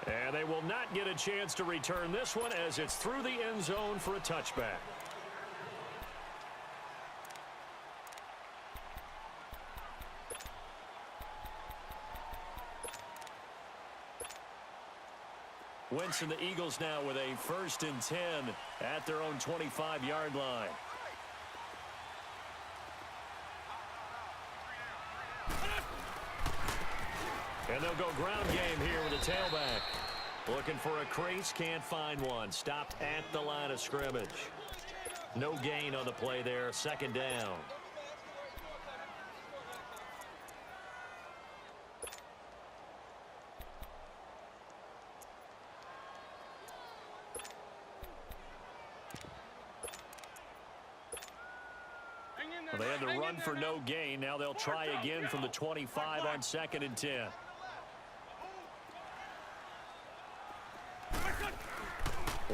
And they will not get a chance to return this one as it's through the end zone for a touchback. Wentz and the Eagles now with a 1st and 10 at their own 25-yard line. And they'll go ground game here with a tailback. Looking for a crease, can't find one. Stopped at the line of scrimmage. No gain on the play there, 2nd down. Well, they had the run for no gain. Now they'll try again from the 25 on 2nd and 10.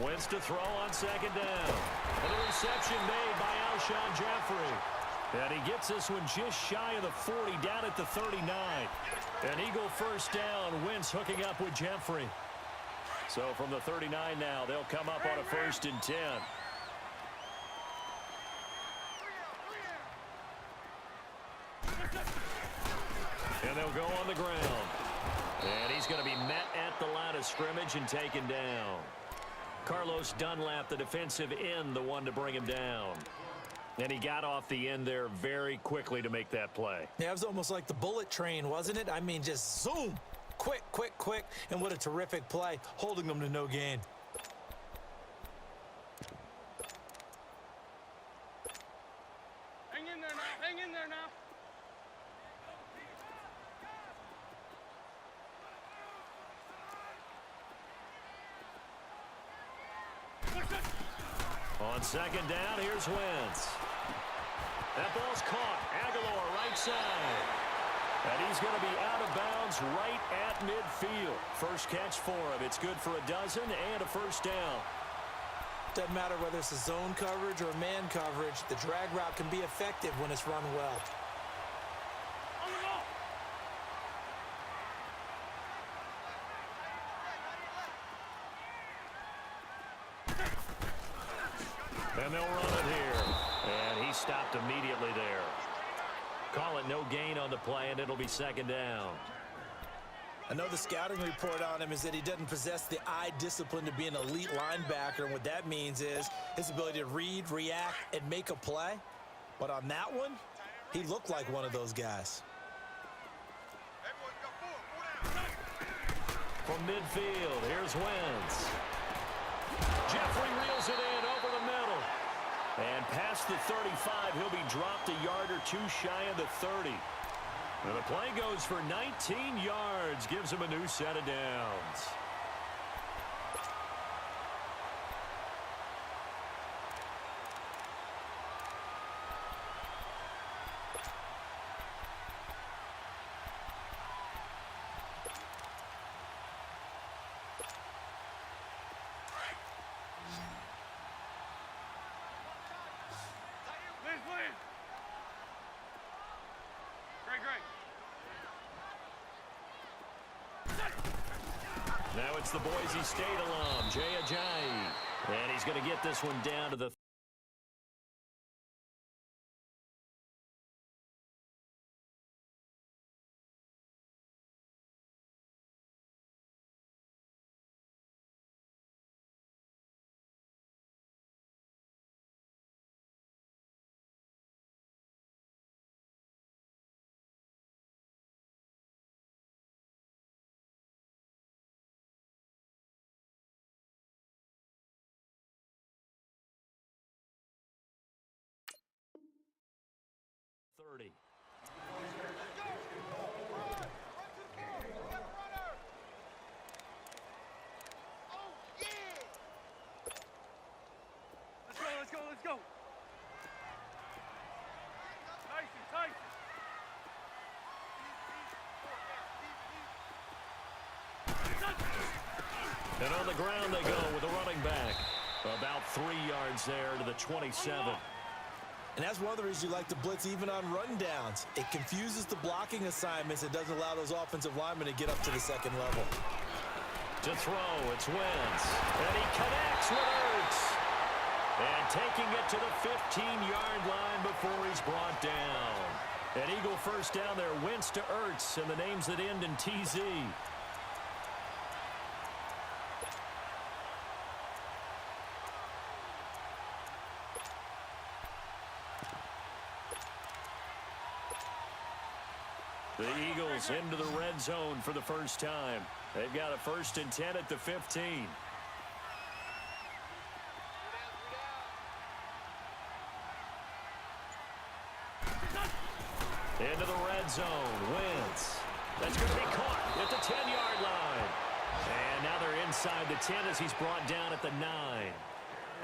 Wentz to throw on 2nd down. And a reception made by Alshon Jeffrey. And he gets this one just shy of the 40, down at the 39. An Eagle 1st down. Wentz hooking up with Jeffrey. So from the 39 now, they'll come up on a 1st and 10. And they'll go on the ground. And he's going to be met at the line of scrimmage and taken down. Carlos Dunlap, the defensive end, the one to bring him down. And he got off the end there very quickly to make that play. Yeah, it was almost like the bullet train, wasn't it? I mean, just zoom. Quick, quick, quick. And what a terrific play, holding them to no gain. Hang in there now. Hang in there now. On 2nd down, here's Wentz. That ball's caught. Aguilar, right side. And he's going to be out of bounds right at midfield. First catch for him. It's good for a dozen and a 1st down. Doesn't matter whether it's a zone coverage or man coverage. The drag route can be effective when it's run well. On the ball. And they'll run it here. And he stopped immediately there. Call it no gain on the play, and it'll be 2nd down. I know the scouting report on him is that he doesn't possess the eye discipline to be an elite linebacker, and what that means is his ability to read, react, and make a play. But on that one, he looked like one of those guys. From midfield, here's Wentz. Jeffrey reels it in over the middle. And past the 35, he'll be dropped a yard or two shy of the 30. And the play goes for 19 yards, gives him a new set of downs. Now it's the Boise State alum, Jay Ajayi. And he's going to get this one down to the Let's go. Tyson. And on the ground they go with the running back. About 3 yards there to the 27. And that's one of the reasons you like to blitz even on rundowns. It confuses the blocking assignments. It doesn't allow those offensive linemen to get up to the second level. To throw, it's Wentz. And he connects with Ertz. And taking it to the 15-yard line before he's brought down. An Eagle first down there, Wentz to Ertz, and the names that end in TZ. The Eagles into the red zone for the first time. They've got a 1st and 10 at the 15. Into the red zone, Wentz. That's going to be caught at the 10-yard line. And now they're inside the 10 as he's brought down at the 9.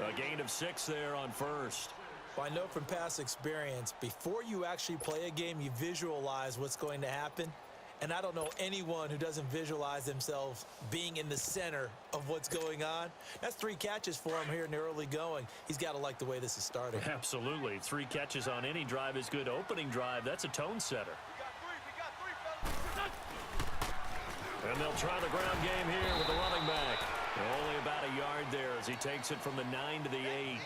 A gain of 6 there on first. Well, I know from past experience, before you actually play a game, you visualize what's going to happen. And I don't know anyone who doesn't visualize themselves being in the center of what's going on. That's 3 catches for him here in the early going. He's got to like the way this is starting. Absolutely. 3 catches on any drive is good. Opening drive, that's a tone setter. And they'll try the ground game here with the running back. Only about a yard there as he takes it from the 9 to the 8.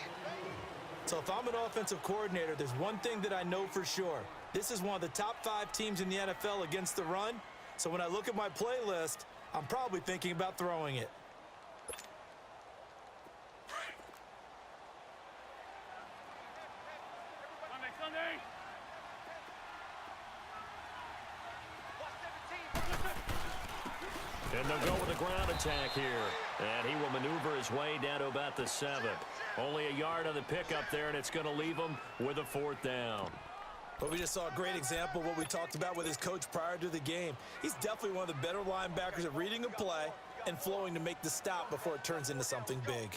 So if I'm an offensive coordinator, there's one thing that I know for sure. This is one of the top 5 teams in the NFL against the run. So when I look at my playlist, I'm probably thinking about throwing it. Sunday. And they'll go with a ground attack here. And he will maneuver his way down to about the 7. Only a yard on the pickup there, and it's going to leave him with a 4th down. But we just saw a great example of what we talked about with his coach prior to the game. He's definitely one of the better linebackers at reading a play and flowing to make the stop before it turns into something big.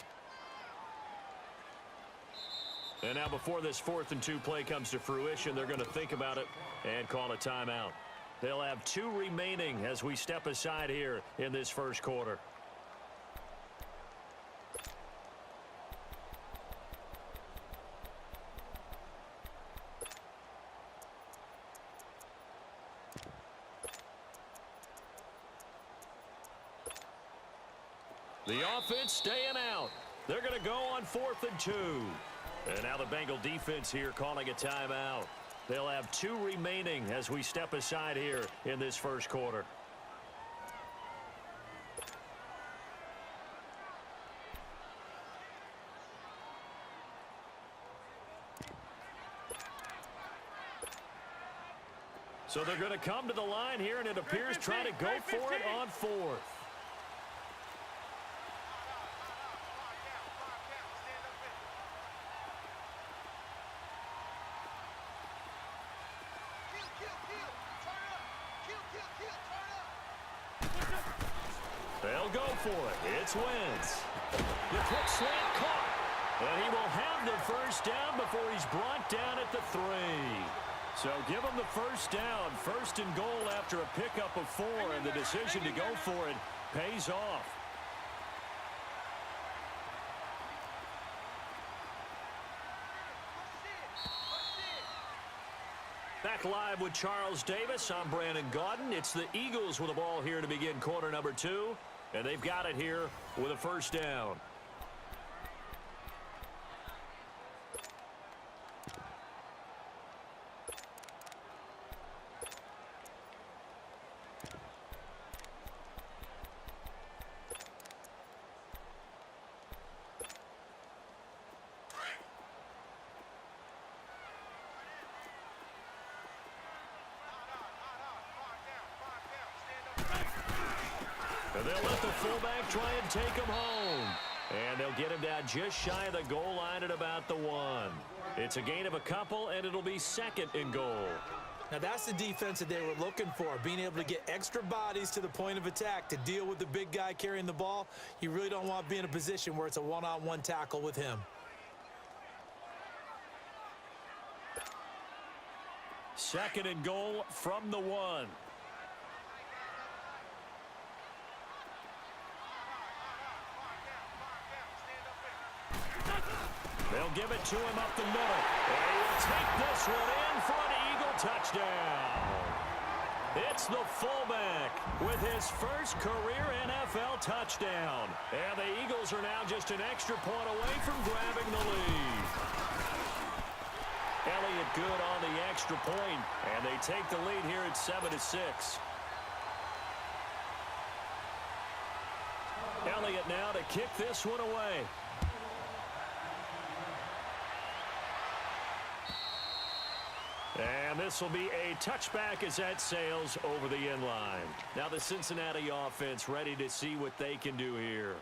And now before this 4th and 2 play comes to fruition, they're going to think about it and call a timeout. They'll have 2 remaining as we step aside here in this first quarter. The offense staying out. They're going to go on 4th and 2. And now the Bengal defense here calling a timeout. They'll have 2 remaining as we step aside here in this first quarter. So they're going to come to the line here, and it appears trying to go for it on 4th. They'll go for it. It's Wentz. The quick slant caught. And he will have the first down before he's brought down at the 3. So give him the first down. 1st and goal after a pickup of 4. And the decision to go for it pays off. Back live with Charles Davis. I'm Brandon Gaudin. It's the Eagles with the ball here to begin quarter number 2. And they've got it here with a first down. And they'll let the fullback try and take him home. And they'll get him down just shy of the goal line at about the 1. It's a gain of a couple, and it'll be 2nd and goal. Now that's the defense that they were looking for, being able to get extra bodies to the point of attack to deal with the big guy carrying the ball. You really don't want to be in a position where it's a one-on-one tackle with him. 2nd and goal from the 1. They'll give it to him up the middle. And he will take this one in for an Eagle touchdown. It's the fullback with his first career NFL touchdown. And the Eagles are now just an extra point away from grabbing the lead. Elliott good on the extra point, and they take the lead here at 7-6. Elliott now to kick this one away. And this will be a touchback as that sails over the end line. Now the Cincinnati offense ready to see what they can do here.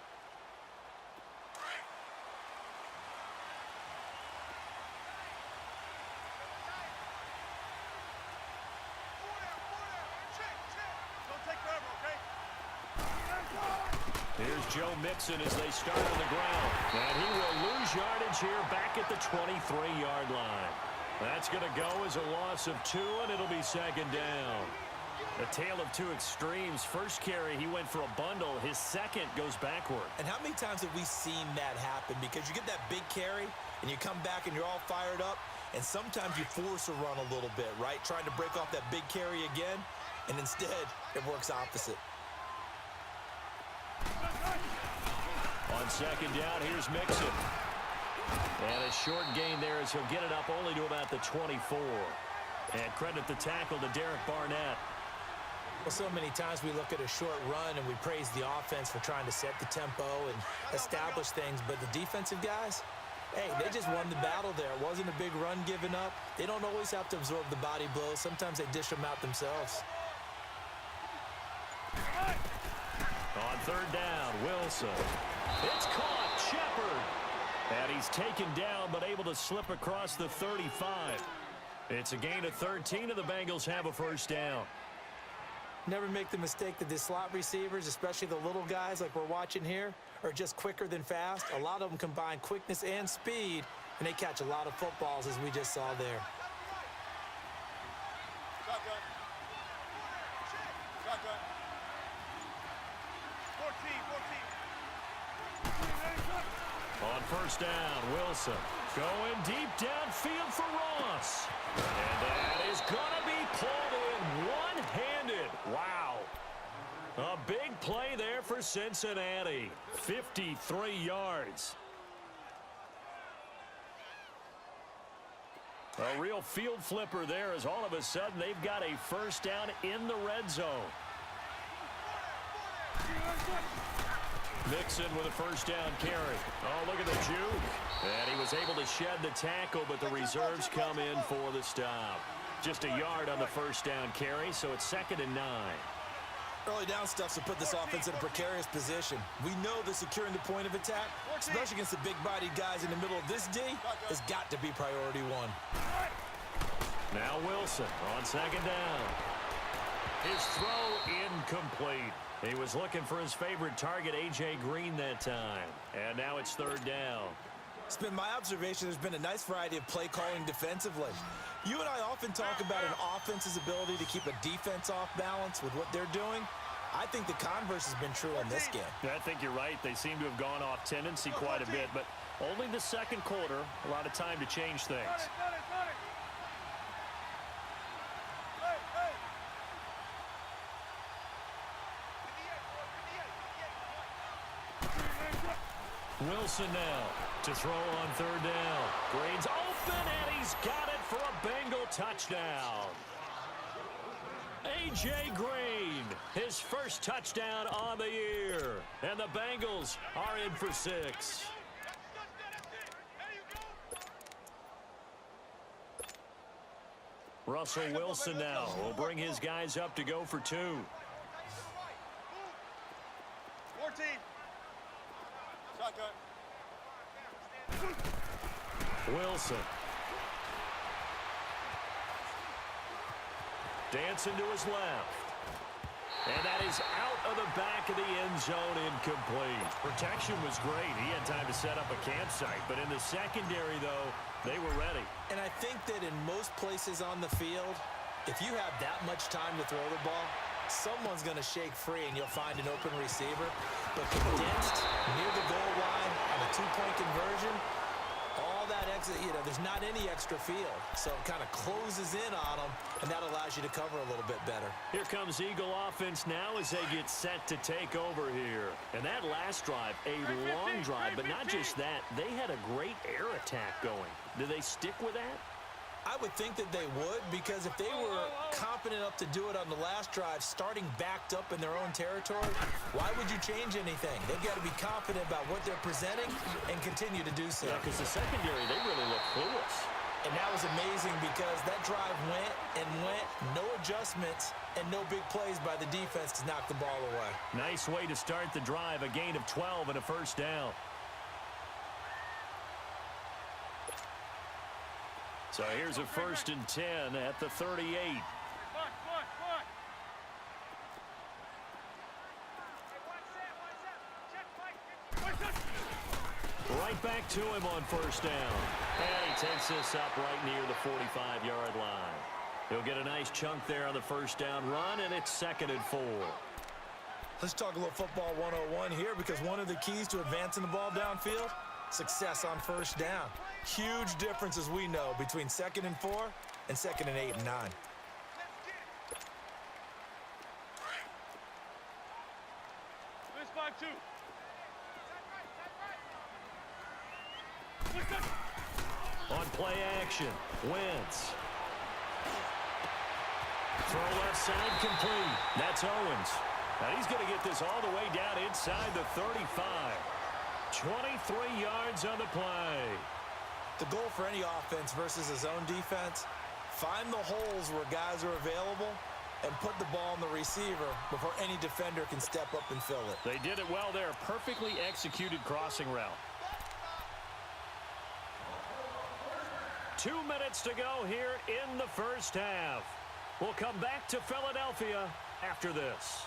Here's Joe Mixon as they start on the ground. And he will lose yardage here back at the 23-yard line. That's going to go as a loss of 2, and it'll be second down. A tale of two extremes. First carry, he went for a bundle. His second goes backward. And how many times have we seen that happen? Because you get that big carry, and you come back and you're all fired up, and sometimes you force a run a little bit, right? Trying to break off that big carry again, and instead it works opposite. On second down, here's Mixon. And a short gain there as he'll get it up only to about the 24. And credit the tackle to Derek Barnett. Well, so many times we look at a short run and we praise the offense for trying to set the tempo and establish things. But the defensive guys, hey, they just won the battle there. It wasn't a big run given up. They don't always have to absorb the body blows. Sometimes they dish them out themselves. On third down, Wilson. It's caught. Shepard. And he's taken down but able to slip across the 35. It's a gain of 13, and the Bengals have a first down. Never make the mistake that the slot receivers, especially the little guys like we're watching here, are just quicker than fast. A lot of them combine quickness and speed, and they catch a lot of footballs, as we just saw there. Shotgun. Shotgun. 14. On first down, Wilson going deep downfield for Ross. And that is going to be pulled in one-handed. Wow. A big play there for Cincinnati. 53 yards. A real field flipper there as all of a sudden they've got a first down in the red zone. Mixon with a first down carry. Oh, look at the juke. And he was able to shed the tackle, but the reserves come in for the stop. Just a yard on the first down carry, so it's 2nd and 9. Early down stuff to put this offense in a precarious position. We know that securing the point of attack, especially against the big-bodied guys in the middle of this D, has got to be priority one. Now Wilson on second down. His throw incomplete. He was looking for his favorite target, A.J. Green, that time. And now it's third down. It's been my observation there's been a nice variety of play calling defensively. You and I often talk about an offense's ability to keep a defense off balance with what they're doing. I think the converse has been true in this game. I think you're right. They seem to have gone off tendency quite a bit, but only the second quarter, a lot of time to change things. Wilson now to throw on third down. Green's open, and he's got it for a Bengal touchdown. A.J. Green, his first touchdown on the year. And the Bengals are in for 6. Russell Wilson now will bring his guys up to go for 2. 14. Shotgun. Wilson. Dancing to his left. And that is out of the back of the end zone, incomplete. Protection was great. He had time to set up a campsite. But in the secondary, though, they were ready. And I think that in most places on the field, if you have that much time to throw the ball, someone's going to shake free and you'll find an open receiver. But condensed near the goal line on a 2-point conversion, all that exit, there's not any extra field. So it kind of closes in on them, and that allows you to cover a little bit better. Here comes Eagle offense now as they get set to take over here. And that last drive, a long drive, but not just that. They had a great air attack going. Do they stick with that? I would think that they would, because if they were confident enough to do it on the last drive, starting backed up in their own territory, why would you change anything? They've got to be confident about what they're presenting and continue to do so. Yeah, because the secondary, they really look clueless. And that was amazing because that drive went and went, no adjustments, and no big plays by the defense to knock the ball away. Nice way to start the drive, a gain of 12 and a first down. So here's a 1st and 10 at the 38. Right back to him on first down. And he takes this up right near the 45-yard line. He'll get a nice chunk there on the first down run, and it's 2nd and 4. Let's talk a little football 101 here, because one of the keys to advancing the ball downfield, success on first down. Huge difference, as we know, between 2nd and 4 and 2nd and 8 and 9. Let's 5-2. On play action, Wentz. Throw left side complete. That's Owens. Now he's going to get this all the way down inside the 35. 23 yards on the play. The goal for any offense versus his own defense, find the holes where guys are available and put the ball on the receiver before any defender can step up and fill it. They did it well there. Perfectly executed crossing route. 2 minutes to go here in the first half. We'll come back to Philadelphia after this.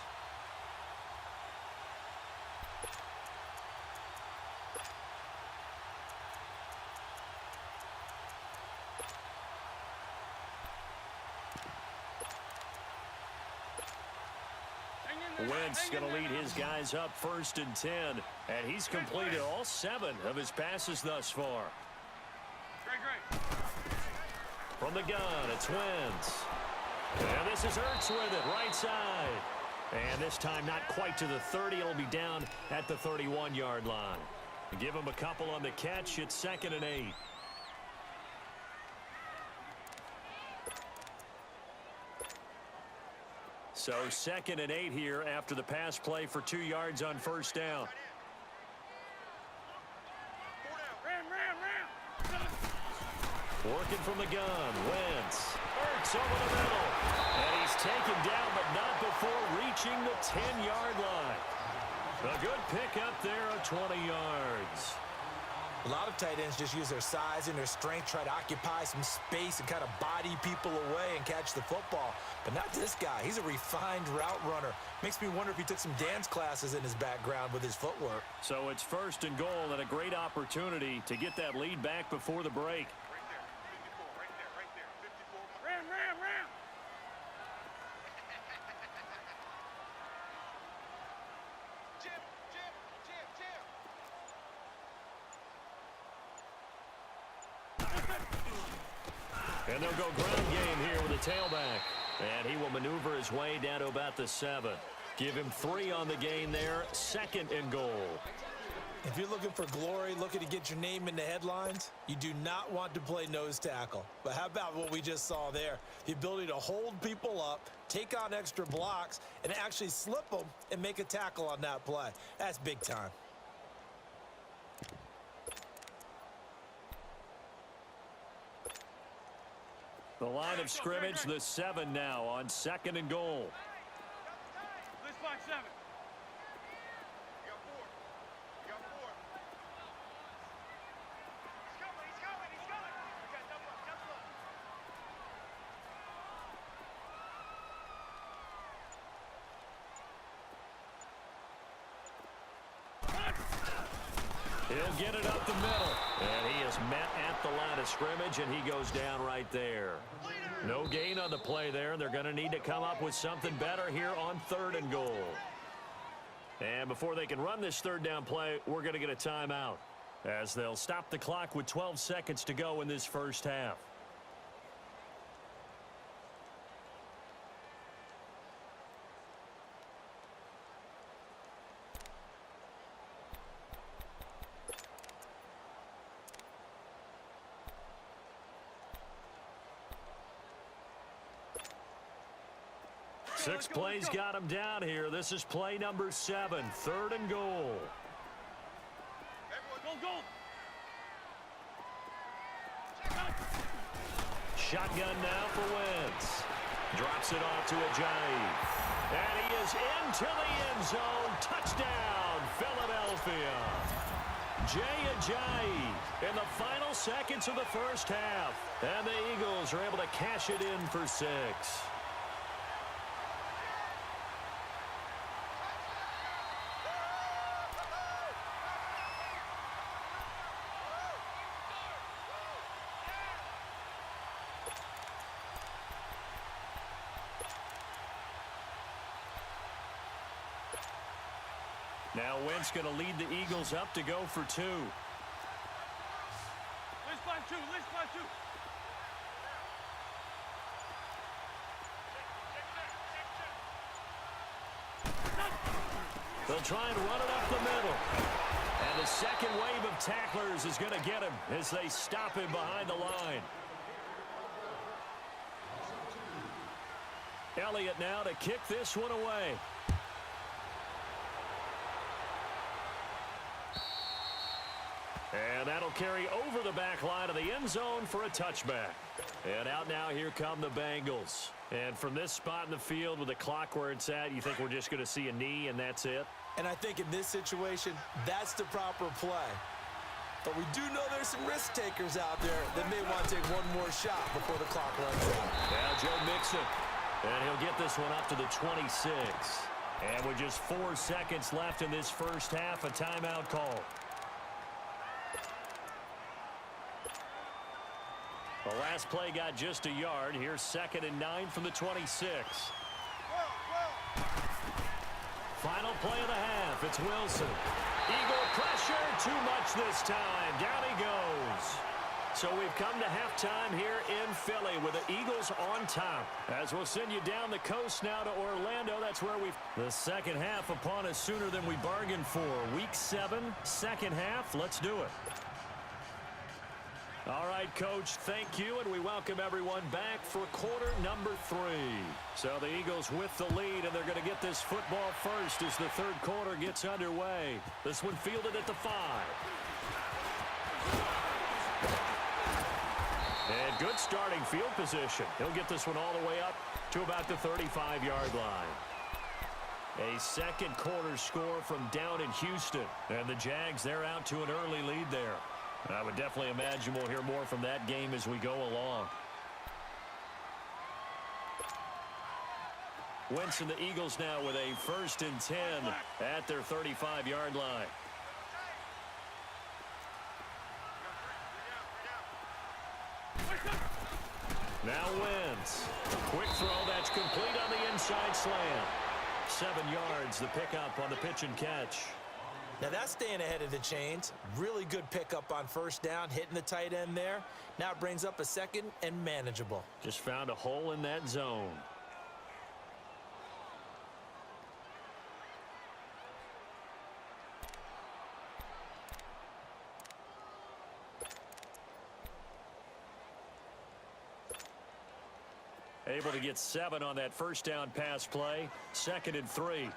Wentz going to lead his guys up 1st and 10, and he's completed all 7 of his passes thus far. From the gun, it's Wentz. And this is Ertz with it, right side. And this time not quite to the 30. It'll be down at the 31-yard line. Give him a couple on the catch. It's 2nd and 8. So 2nd and 8 here after the pass play for 2 yards on first down. Working from the gun, Wentz. Ertz over the middle. And he's taken down, but not before reaching the 10-yard line. A good pickup there of 20 yards. A lot of tight ends just use their size and their strength, try to occupy some space and kind of body people away and catch the football. But not this guy. He's a refined route runner. Makes me wonder if he took some dance classes in his background with his footwork. So it's 1st and goal and a great opportunity to get that lead back before the break. And they'll go ground game here with a tailback. And he will maneuver his way down to about the 7. Give him 3 on the gain there. 2nd and goal. If you're looking for glory, looking to get your name in the headlines, you do not want to play nose tackle. But how about what we just saw there? The ability to hold people up, take on extra blocks, and actually slip them and make a tackle on that play. That's big time. The line of scrimmage, the 7 now on 2nd and goal. Let's 5-7. He'll get it up the middle. And he is met at the line of scrimmage, and he goes down right there. No gain on the play there. They're going to need to come up with something better here on 3rd and goal. And before they can run this 3rd down play, we're going to get a timeout. as they'll stop the clock with 12 seconds to go in this first half. Six plays got him down here. This is play number 7, 3rd and goal. Go, go. Shotgun now for Wentz. Drops it off to Ajayi. And he is into the end zone. Touchdown, Philadelphia. Jay Ajayi in the final seconds of the first half. And the Eagles are able to cash it in for 6. Now Wentz going to lead the Eagles up to go for 2. Let's find 2. Let's find 2. They'll try and run it up the middle. And the second wave of tacklers is going to get him as they stop him behind the line. Elliott now to kick this one away. And that'll carry over the back line of the end zone for a touchback. And out now, here come the Bengals. And from this spot in the field with the clock where it's at, you think we're just going to see a knee and that's it? And I think in this situation, that's the proper play. But we do know there's some risk takers out there that may want to take one more shot before the clock runs out. Now Joe Mixon. And he'll get this one up to the 26. And with just 4 seconds left in this first half, a timeout call. The last play got just a yard. Here's 2nd and 9 from the 26. Final play of the half. It's Wilson. Eagle pressure. Too much this time. Down he goes. So we've come to halftime here in Philly with the Eagles on top. As we'll send you down the coast now to Orlando. That's where the second half upon us sooner than we bargained for. Week 7, second half. Let's do it. All right, Coach, thank you, and we welcome everyone back for quarter number 3. So the Eagles with the lead, and they're going to get this football first as the third quarter gets underway. This one fielded at the 5. And good starting field position. He'll get this one all the way up to about the 35-yard line. A second quarter score from down in Houston, and the Jags, they're out to an early lead there. I would definitely imagine we'll hear more from that game as we go along. Wentz and the Eagles now with a 1st and 10 at their 35-yard line. Now Wentz. Quick throw that's complete on the inside slant. 7 yards, the pickup on the pitch and catch. Now that's staying ahead of the chains. Really good pickup on first down, hitting the tight end there. Now it brings up a 2nd and manageable. Just found a hole in that zone. Able to get 7 on that first down pass play. 2nd and 3.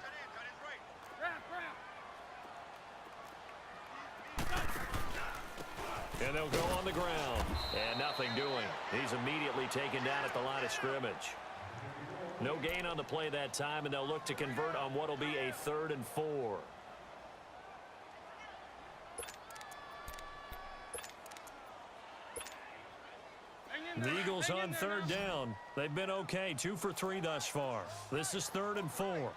And they'll go on the ground. And nothing doing. He's immediately taken down at the line of scrimmage. No gain on the play that time, and they'll look to convert on what will be a 3rd and 4. The Eagles on 3rd down. They've been okay. 2 for 3 thus far. This is 3rd and 4.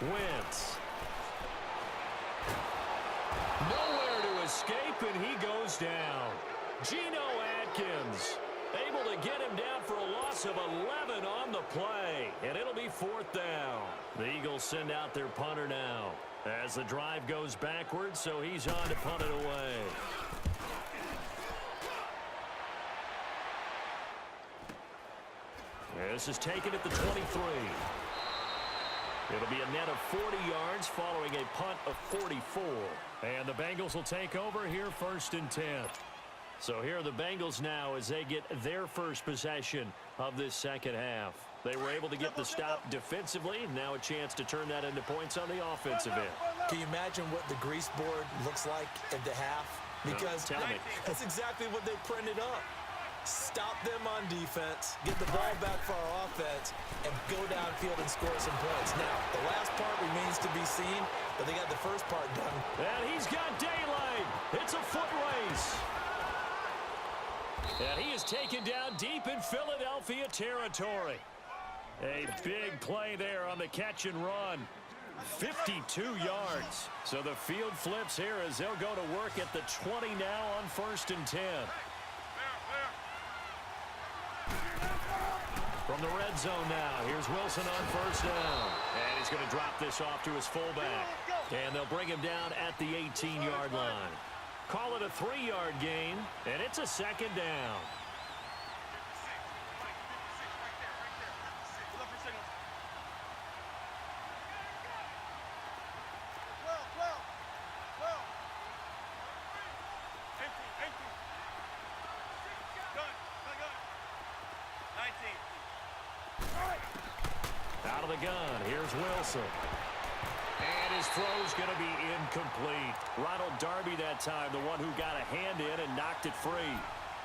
Wentz. Nowhere to escape, and he goes down. Geno Atkins Able to get him down for a loss of 11 on the play. And it'll be 4th down. The Eagles send out their punter now as the drive goes backwards, so he's on to punt it away. This is taken at the 23. It'll be a net of 40 yards following a punt of 44. And the Bengals will take over here 1st and 10. So here are the Bengals now as they get their first possession of this second half. They were able to get the stop defensively. Now a chance to turn that into points on the offensive end. Can you imagine what the grease board looks like at the half? Because tell me. that's exactly what they printed up. Stop them on defense, get the ball back for our offense, and go downfield and score some points. Now, the last part remains to be seen, but they got the first part done. And he's got daylight. It's a foot race. And he is taken down deep in Philadelphia territory. A big play there on the catch and run. 52 yards. So the field flips here as they'll go to work at the 20 now on 1st and 10. From the red zone now, here's Wilson on 1st down. And he's going to drop this off to his fullback. And they'll bring him down at the 18-yard line. Call it a 3-yard gain, and it's a 2nd down. Out of the gun, here's Wilson. And his throw's going to be incomplete. Ronald Darby that time, the one who got a hand in and knocked it free.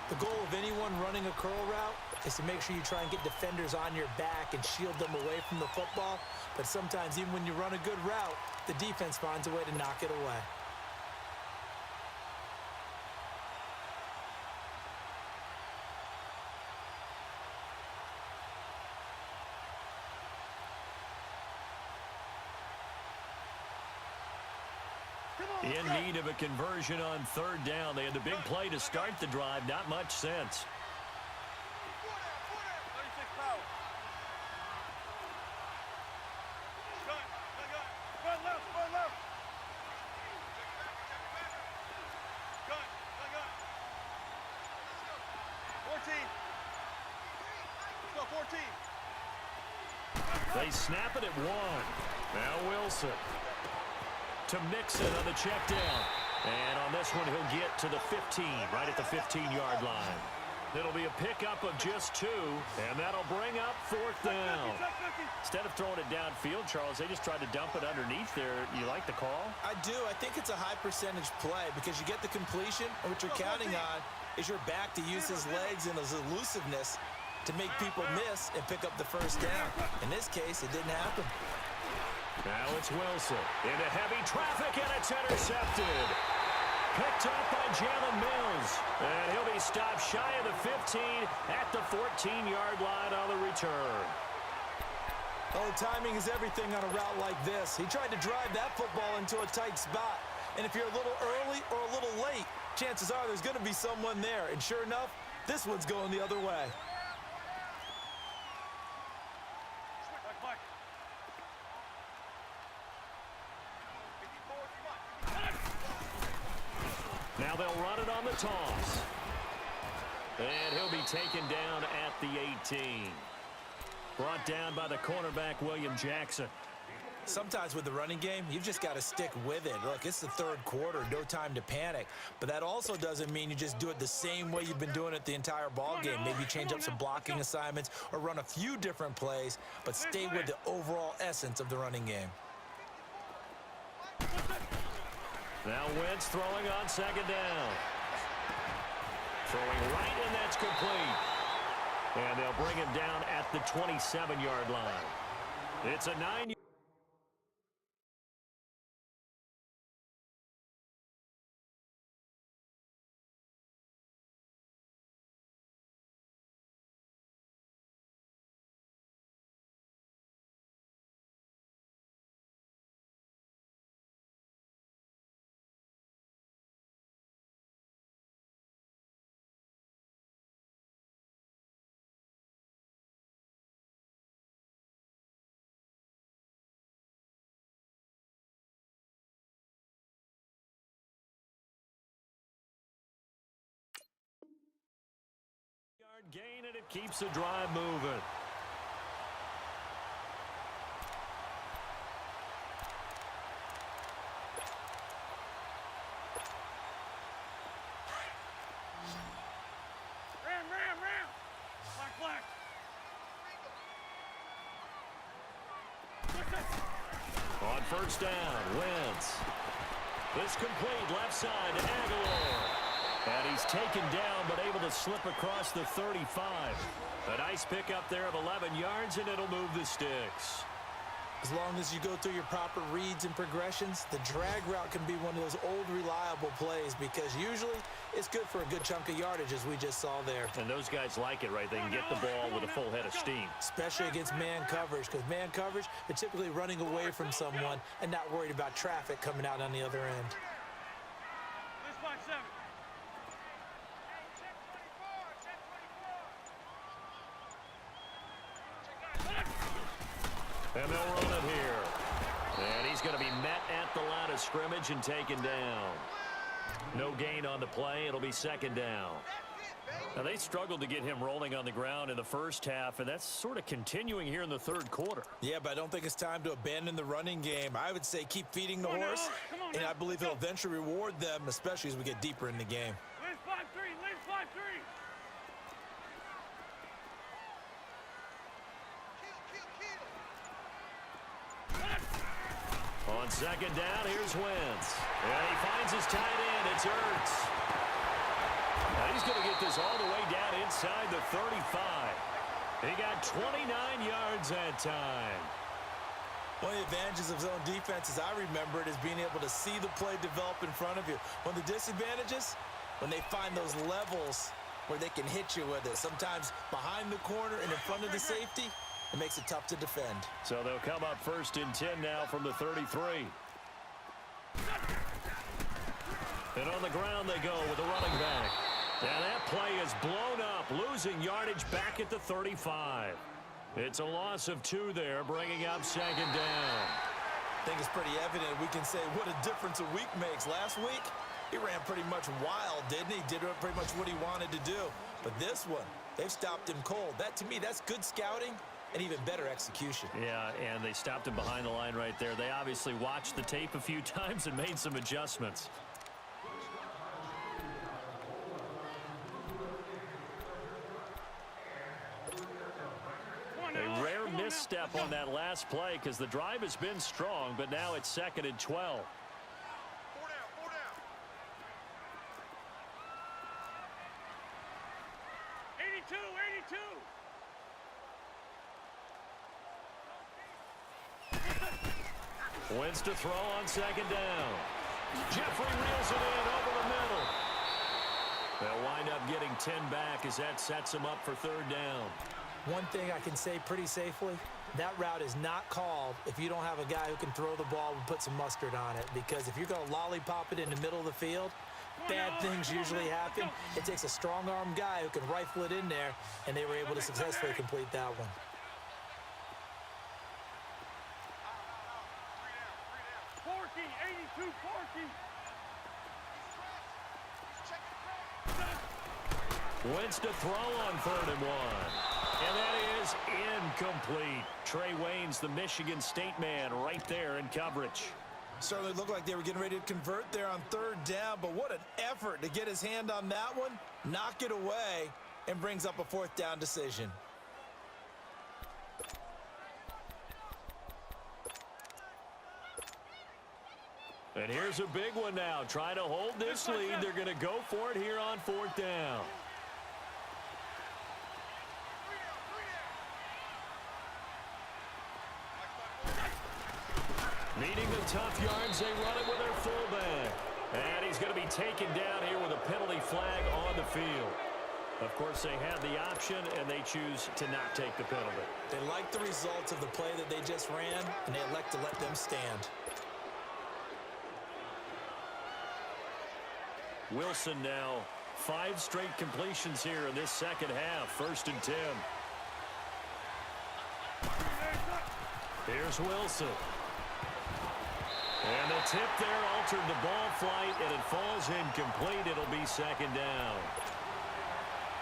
The goal of anyone running a curl route is to make sure you try and get defenders on your back and shield them away from the football. But sometimes even when you run a good route, the defense finds a way to knock it away. In need of a conversion on 3rd down. They had the big play to start the drive. Not much sense. They snap it at 1. Now Wilson. To Mixon on the check down. And on this one, he'll get to the 15, right at the 15-yard line. It'll be a pickup of just 2, and that'll bring up 4th down. Instead of throwing it downfield, Charles, they just tried to dump it underneath there. You like the call? I do. I think it's a high-percentage play because you get the completion, and what you're counting on is your back to use his legs and his elusiveness to make people miss and pick up the 1st down. In this case, it didn't happen. Now it's Wilson into heavy traffic, and it's intercepted. Picked up by Jalen Mills. And he'll be stopped shy of the 15 at the 14-yard line on the return. Oh, timing is everything on a route like this. He tried to drive that football into a tight spot. And if you're a little early or a little late, chances are there's going to be someone there. And sure enough, this one's going the other way. Now they'll run it on the toss. And he'll be taken down at the 18. Brought down by the cornerback, William Jackson. Sometimes with the running game, you've just got to stick with it. Look, it's the 3rd quarter, no time to panic. But that also doesn't mean you just do it the same way you've been doing it the entire ball game. Maybe change up some blocking assignments or run a few different plays, but stay with the overall essence of the running game. Now Wentz throwing on 2nd down. Throwing right, and that's complete. And they'll bring him down at the 27-yard line. It's a 9-yard. gain, and it keeps the drive moving. Ram. Black. On first down, Wentz. This complete left side to Aguilar. And he's taken down but able to slip across the 35. A nice pickup there of 11 yards, and it'll move the sticks. As long as you go through your proper reads and progressions, the drag route can be one of those old reliable plays because usually it's good for a good chunk of yardage, as we just saw there. And those guys like it, right? They can get the ball with a full head of steam. Especially against man coverage, because man coverage, they're typically running away from someone and not worried about traffic coming out on the other end. Let's find 7. And they'll run it here. And he's going to be met at the line of scrimmage and taken down. No gain on the play. It'll be second down. Now, they struggled to get him rolling on the ground in the first half, and that's sort of continuing here in the third quarter. Yeah, but I don't think it's time to abandon the running game. I would say keep feeding the horse, and I believe he'll eventually reward them, especially as we get deeper in the game. Let's 5-3. On second down, here's Wentz. And he finds his tight end. It's Ertz. Now he's going to get this all the way down inside the 35. He got 29 yards that time. One of the advantages of zone defense, as I remember it, is being able to see the play develop in front of you. One of the disadvantages, when they find those levels where they can hit you with it. Sometimes behind the corner and in front of the safety, it makes it tough to defend. So they'll come up first and 10 now from the 33. And on the ground they go with the running back. And that play is blown up, losing yardage back at the 35. It's a loss of 2 there, bringing up second down. I think it's pretty evident we can say what a difference a week makes. Last week, he ran pretty much wild, didn't he? Did pretty much what he wanted to do. But this one, they've stopped him cold. That, to me, that's good scouting and even better execution. Yeah, and they stopped him behind the line right there. They obviously watched the tape a few times and made some adjustments. A rare misstep on that last play because the drive has been strong, but now it's second and 12. 82. Wentz to throw on second down. Jeffrey reels it in over the middle. They'll wind up getting 10 back as that sets them up for third down. One thing I can say pretty safely, that route is not called if you don't have a guy who can throw the ball and put some mustard on it. Because if you're going to lollipop it in the middle of the field, bad things usually happen. It takes a strong-arm guy who can rifle it in there, and they were able to successfully complete that one. Porky, 82, Porky. Wentz to throw on third and 1. And that is incomplete. Trey Waynes, the Michigan State man, right there in coverage. Certainly looked like they were getting ready to convert there on third down, but what an effort to get his hand on that one, knock it away, and brings up a fourth down decision. And here's a big one now. Trying to hold this lead. They're going to go for it here on fourth down. Needing the tough yards, they run it with their fullback. And he's going to be taken down here with a penalty flag on the field. Of course, they had the option, and they choose to not take the penalty. They like the results of the play that they just ran, and they elect to let them stand. Wilson now, 5 straight completions here in this second half. First and 10. Here's Wilson. And the tip there altered the ball flight, and it falls incomplete. It'll be second down.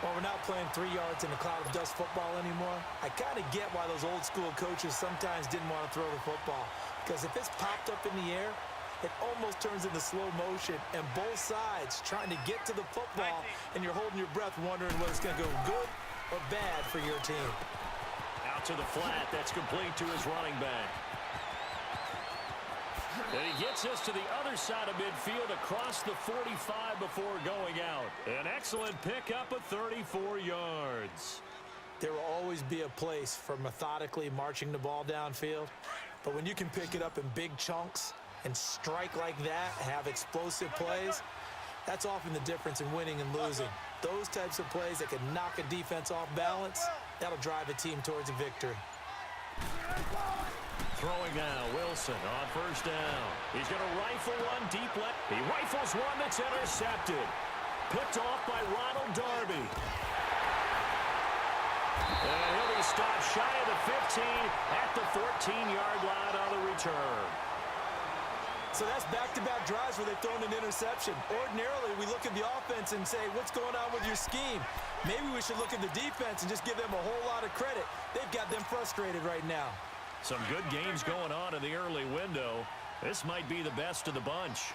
Well, we're not playing 3 yards in a cloud of dust football anymore. I kind of get why those old school coaches sometimes didn't want to throw the football. Because if it's popped up in the air, it almost turns into slow motion, and both sides trying to get to the football, and you're holding your breath wondering whether it's going to go good or bad for your team. Out to the flat. That's complete to his running back. And he gets us to the other side of midfield across the 45 before going out. An excellent pickup of 34 yards. There will always be a place for methodically marching the ball downfield. But when you can pick it up in big chunks and strike like that, have explosive plays, that's often the difference in winning and losing. Those types of plays that can knock a defense off balance, that'll drive a team towards a victory. Throwing now, Wilson on first down. He's going to rifle one deep left. He rifles one that's intercepted. Picked off by Ronald Darby. And he'll be stopped shy of the 15 at the 14-yard line on the return. So that's back-to-back drives where they've thrown an interception. Ordinarily, we look at the offense and say, what's going on with your scheme? Maybe we should look at the defense and just give them a whole lot of credit. They've got them frustrated right now. Some good games going on in the early window. This might be the best of the bunch.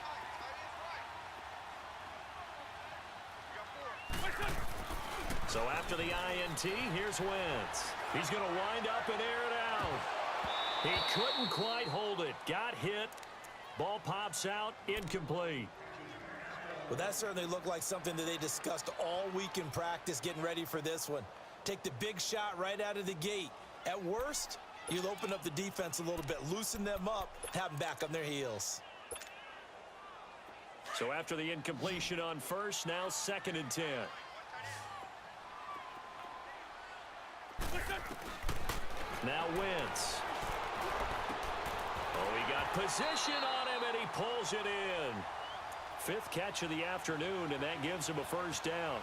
So after the INT, here's Wentz. He's going to wind up and air it out. He couldn't quite hold it. Got hit. Ball pops out. Incomplete. Well, that certainly looked like something that they discussed all week in practice getting ready for this one. Take the big shot right out of the gate. At worst, you'll open up the defense a little bit, loosen them up, have them back on their heels. So after the incompletion on first, now 2nd and 10. Now Wentz. Oh, he got position on him, and he pulls it in. 5th catch of the afternoon, and that gives him a first down.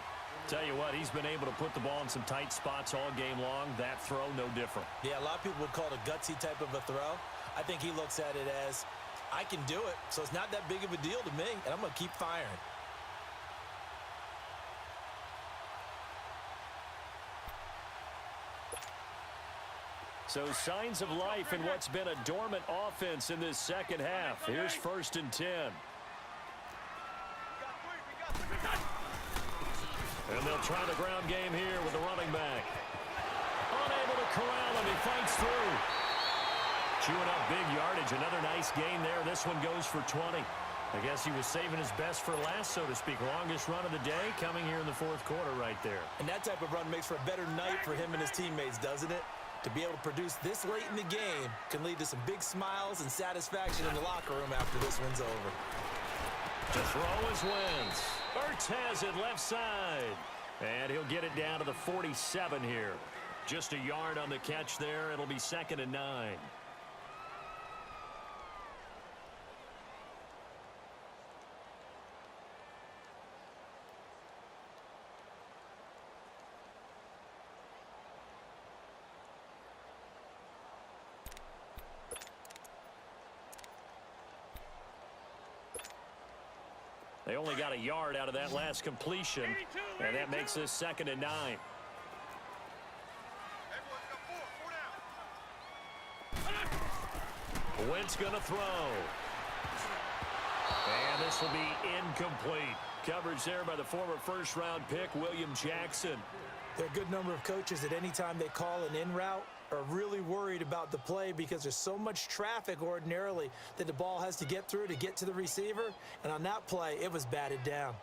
Tell you what, he's been able to put the ball in some tight spots all game long. That throw, no different. Yeah, a lot of people would call it a gutsy type of a throw. I think he looks at it as, I can do it, so it's not that big of a deal to me, and I'm going to keep firing. So signs of life in what's been a dormant offense in this second half. Here's 1st and 10. And they'll try the ground game here with the running back. Unable to corral him. He fights through. Chewing up big yardage. Another nice gain there. This one goes for 20. I guess he was saving his best for last, so to speak. Longest run of the day coming here in the 4th quarter right there. And that type of run makes for a better night for him and his teammates, doesn't it? To be able to produce this late in the game can lead to some big smiles and satisfaction in the locker room after this one's over. To throw is Wentz. Ertz has it left side. And he'll get it down to the 47 here. Just a yard on the catch there. It'll be 2nd and 9. They only got a yard out of that last completion, and that makes this 2nd and 9. Wentz going to throw. And this will be incomplete. Coverage there by the former 1st-round pick, William Jackson. There are a good number of coaches that anytime they call an in route are really worried about the play because there's so much traffic ordinarily that the ball has to get through to get to the receiver. And on that play, it was batted down.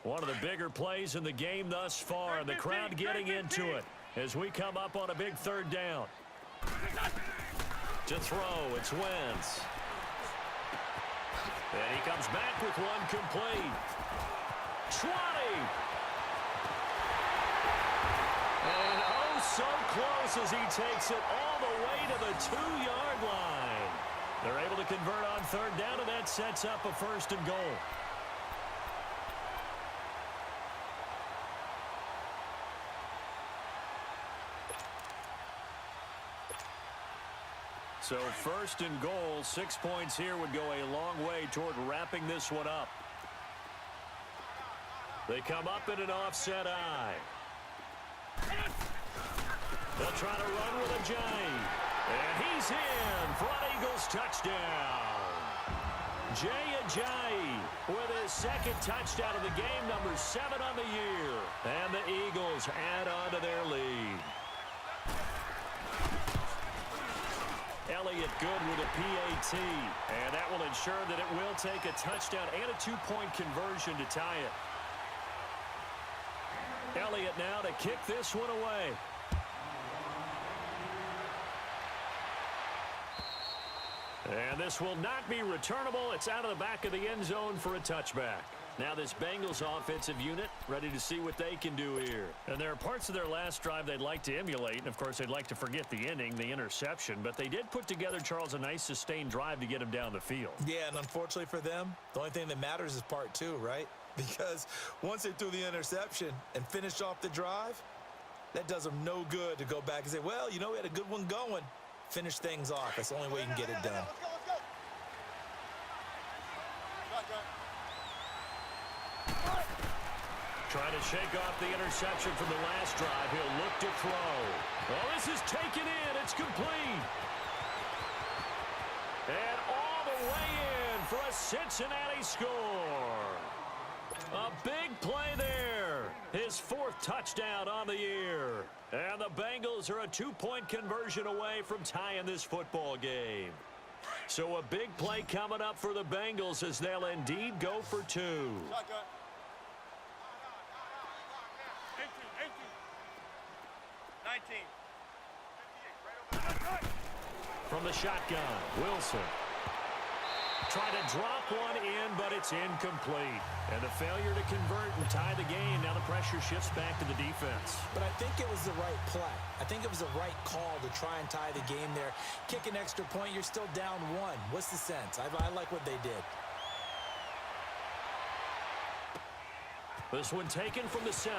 One of the bigger plays in the game thus far, and the crowd getting into it as we come up on a big 3rd down. To throw, it's Wentz. And he comes back with one complete. 20. And oh, so close as he takes it all the way to the 2-yard line. They're able to convert on 3rd down, and that sets up a 1st and goal. So first and goal, 6 points here would go a long way toward wrapping this one up. They come up in an offset eye. They'll try to run with a J. And he's in for an Eagles touchdown. Jay Ajayi with his second touchdown of the game, number 7 on the year. And the Eagles add on to their lead. Elliott good with a PAT. And that will ensure that it will take a touchdown and a 2-point conversion to tie it. Elliott now to kick this one away. And this will not be returnable. It's out of the back of the end zone for a touchback. Now this Bengals offensive unit ready to see what they can do here. And there are parts of their last drive they'd like to emulate. And, of course, they'd like to forget the ending, the interception. But they did put together, Charles, a nice sustained drive to get him down the field. Yeah, and unfortunately for them, the only thing that matters is part 2, right? Because once they threw the interception and finished off the drive, that does them no good to go back and say, well, you know, we had a good one going. Finish things off. That's the only way you can get it done. Trying to shake off the interception from the last drive. He'll look to throw. Well, this is taken in. It's complete. And all the way in for a Cincinnati score. A big play there. His 4th touchdown on the year. And the Bengals are a 2-point conversion away from tying this football game. So a big play coming up for the Bengals as they'll indeed go for 2. 19. From the shotgun, Wilson. Trying to drop one in, but it's incomplete. And a failure to convert and tie the game. Now the pressure shifts back to the defense. But I think it was the right play. I think it was the right call to try and tie the game there. Kick an extra point, you're still down 1. What's the sense? I like what they did. This one taken from the 7.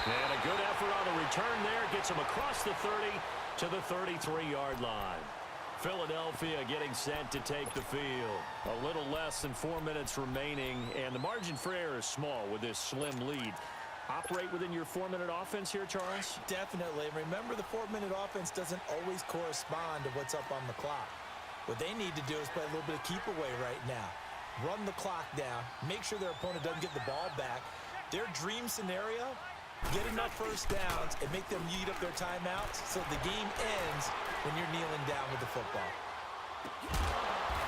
And a good effort on the return there. Gets him across the 30 to the 33-yard line. Philadelphia getting set to take the field. A little less than 4 minutes remaining, and the margin for error is small with this slim lead. Operate within your 4-minute offense here, Charles? Definitely. Remember, the 4-minute offense doesn't always correspond to what's up on the clock. What they need to do is play a little bit of keep away right now. Run the clock down. Make sure their opponent doesn't get the ball back. Their dream scenario, get enough first downs and make them eat up their timeouts so the game ends when you're kneeling down with the football.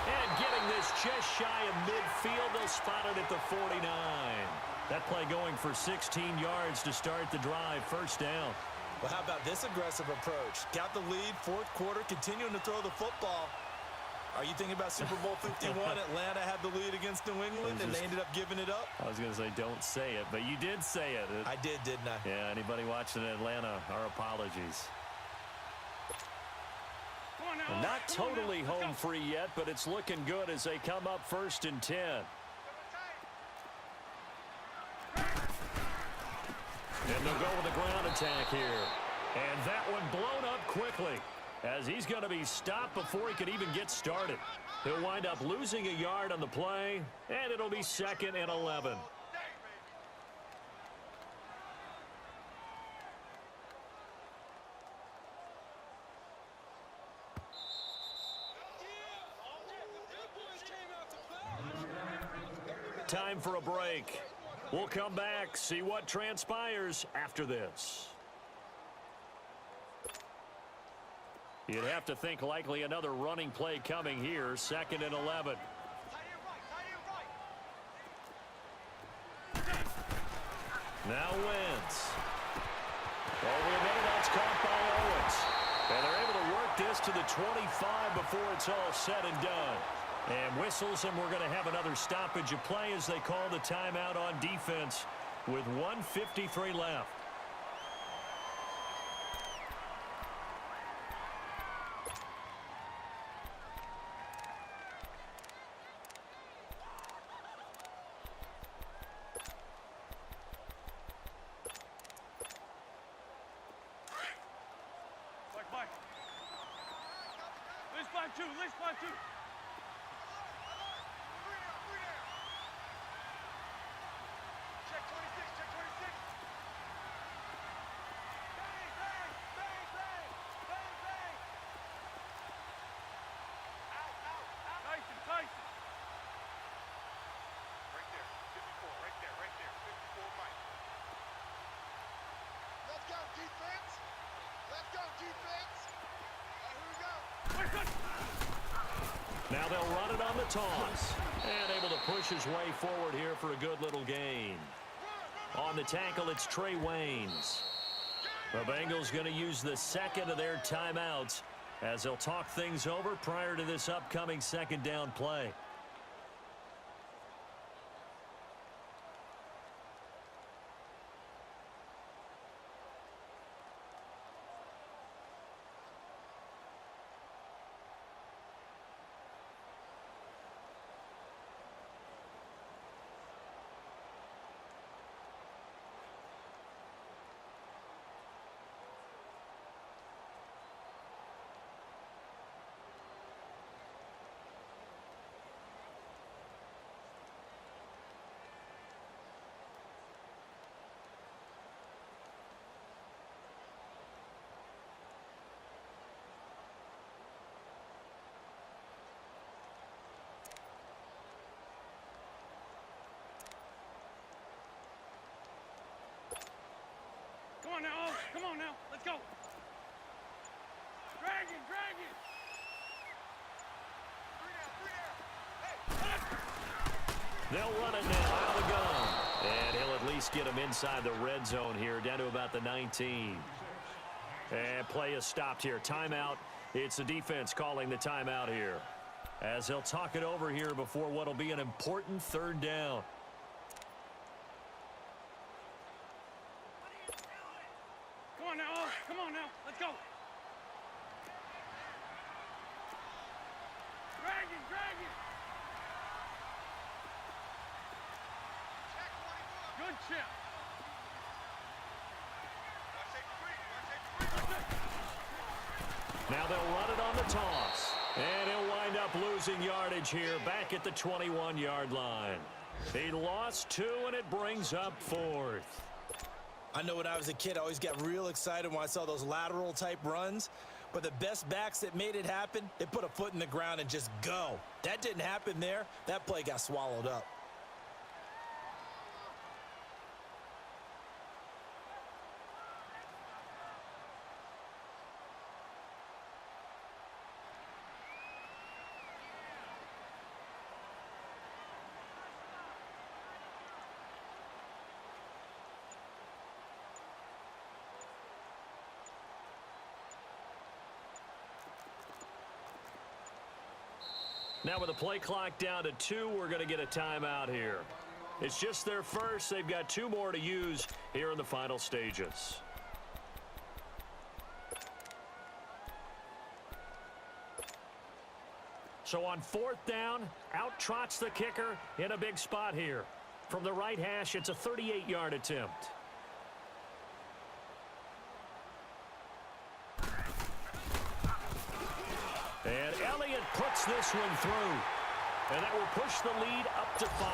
And getting this just shy of midfield, they'll spot it at the 49. That play going for 16 yards to start the drive. First down. Well, how about this aggressive approach? Got the lead, 4th quarter, continuing to throw the football. Are you thinking about Super Bowl 51? Atlanta had the lead against New England, and they ended up giving it up? I was going to say, don't say it, but you did say it. I did, didn't I? Yeah, anybody watching Atlanta, our apologies. Well, not totally home free yet, but it's looking good as they come up 1st and 10. And they'll go with a ground attack here. And that one blown up quickly, as he's going to be stopped before he could even get started. He'll wind up losing a yard on the play, and it'll be 2nd and 11. Time for a break. We'll come back, see what transpires after this. You'd have to think likely another running play coming here. 2nd and 11. Now Wentz. Over the middle, that's caught by Owens. And they're able to work this to the 25 before it's all said and done. And whistles, and we're going to have another stoppage of play as they call the timeout on defense with 1:53 left. 2. List by 2. Check 26. Check 26. Bang, bang, bang, bang, bang, bang. Out, out, out. Tyson, Tyson. Right there. 54. Right there. Right there. 54, Mike. Let's go, defense. Let's go, defense. Here we go. Now they'll run it on the toss. And able to push his way forward here for a good little gain. On the tackle, it's Trey Waynes. The Bengals going to use the second of their timeouts as they'll talk things over prior to this upcoming second down play. Come on now, come on now, let's go. Drag it, drag it. They'll run it now out of the gun. And he'll at least get him inside the red zone here, down to about the 19. And play is stopped here. Timeout. It's the defense calling the timeout here, as they'll talk it over here before what'll be an important third down. Come on now, let's go. Drag it, drag it. Good chip. Now they'll run it on the toss. And he'll wind up losing yardage here back at the 21-yard line. He lost 2, and it brings up 4th. I know when I was a kid, I always got real excited when I saw those lateral type runs. But the best backs that made it happen, they put a foot in the ground and just go. That didn't happen there. That play got swallowed up. Now with the play clock down to 2, we're going to get a timeout here. It's just their first. They've got 2 more to use here in the final stages. So on 4th down, out trots the kicker in a big spot here. From the right hash, it's a 38-yard attempt. And Elliott puts this one through. And that will push the lead up to 5.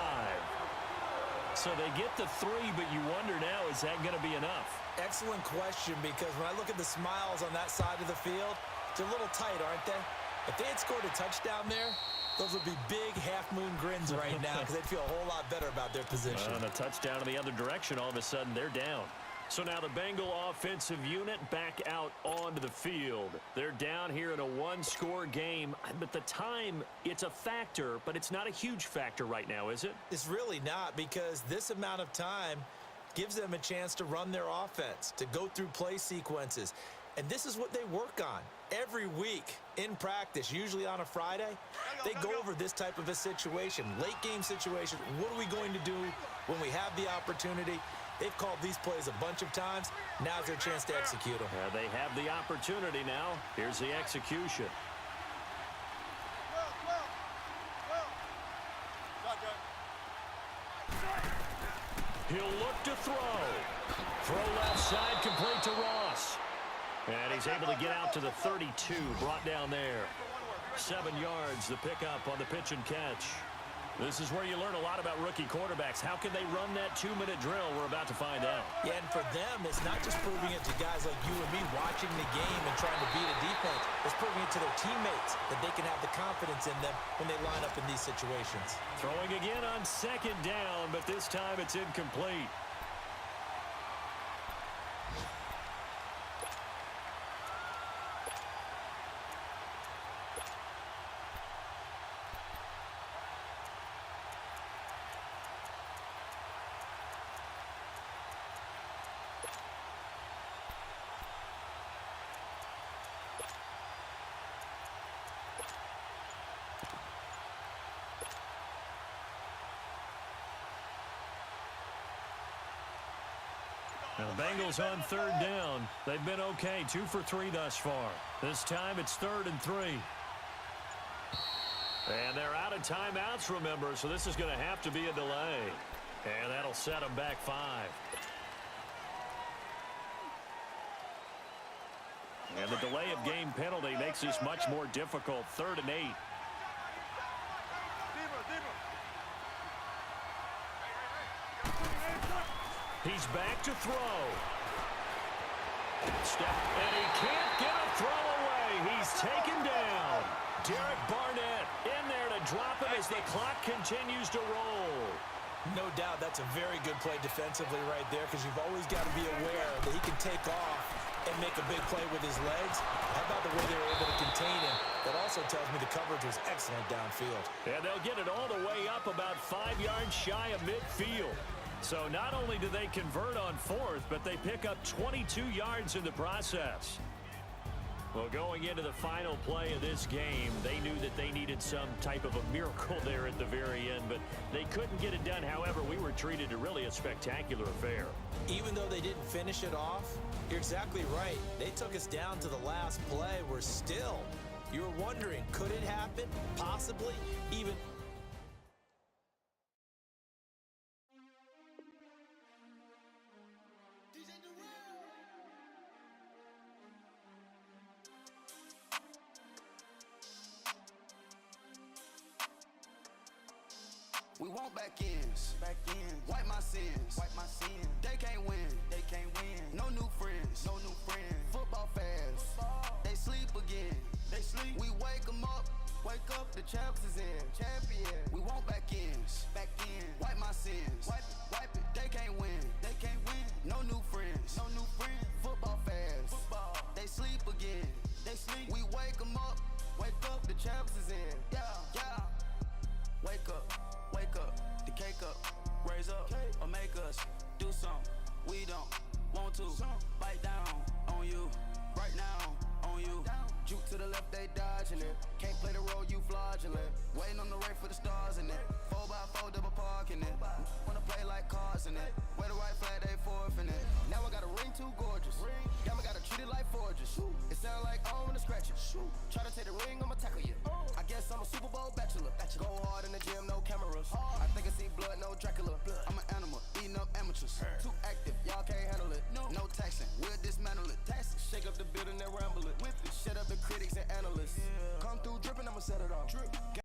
So they get the 3, but you wonder now, is that going to be enough? Excellent question, because when I look at the smiles on that side of the field, they're a little tight, aren't they? If they had scored a touchdown there, those would be big half-moon grins right now, because they'd feel a whole lot better about their position. And a touchdown in the other direction, all of a sudden they're down. So now the Bengal offensive unit back out onto the field. They're down here in a 1-score game. But the time, it's a factor, but it's not a huge factor right now, is it? It's really not, because this amount of time gives them a chance to run their offense, to go through play sequences. And this is what they work on every week in practice, usually on a Friday. They go over this type of a situation, late game situation. What are we going to do when we have the opportunity? They've called these plays a bunch of times. Now's their chance to execute them. They have the opportunity now. Here's the execution. He'll look to throw. Throw left side, complete to Ross. And he's able to get out to the 32, brought down there. 7 yards, the pickup on the pitch and catch. This is where you learn a lot about rookie quarterbacks. How can they run that 2-minute drill? We're about to find out. Yeah, and for them, it's not just proving it to guys like you and me watching the game and trying to beat a defense. It's proving it to their teammates that they can have the confidence in them when they line up in these situations. Throwing again on 2nd down, but this time it's incomplete. Now the Bengals on 3rd down. They've been okay, 2 for 3 thus far. This time it's 3rd and 3. And they're out of timeouts, remember, so this is going to have to be a delay. And that'll set them back 5. And the delay of game penalty makes this much more difficult. 3rd and 8. He's back to throw. And he can't get a throw away. He's taken down. Derek Barnett in there to drop it as the clock continues to roll. No doubt that's a very good play defensively right there, because you've always got to be aware that he can take off and make a big play with his legs. How about the way they were able to contain him? That also tells me the coverage was excellent downfield. And they'll get it all the way up about 5 yards shy of midfield. So not only do they convert on 4th, but they pick up 22 yards in the process. Well, going into the final play of this game, they knew that they needed some type of a miracle there at the very end, but they couldn't get it done. However, we were treated to really a spectacular affair. Even though they didn't finish it off, you're exactly right. They took us down to the last play. We're still, you were wondering, could it happen? Possibly, even... We want back ends. Wipe my sins. They can't win. No new friends. Football fans. They sleep again. We wake them up. The champs is in. We want back ends. Wipe my sins. Wipe it. They can't win. No new friends. Football fans. They sleep again. We wake them up. The champs is in. Yeah. Wake up, the cake up, raise up, or make us do something we don't want to. Bite down on you, right now on you. Juke to the left, they dodging it. Can't play the role, you fraudulent. Waiting on the race for the stars in it. 4x4 double parking it. Wanna play like cars in it. Wear the right flag, they forfeiting it. Now I got a ring too gorgeous. Damn, I gotta treat it like forges. It sound like I don't wanna scratch it. Try to take the ring, I'ma tackle you. I guess I'm a Super Bowl bachelor. Go hard in the gym, no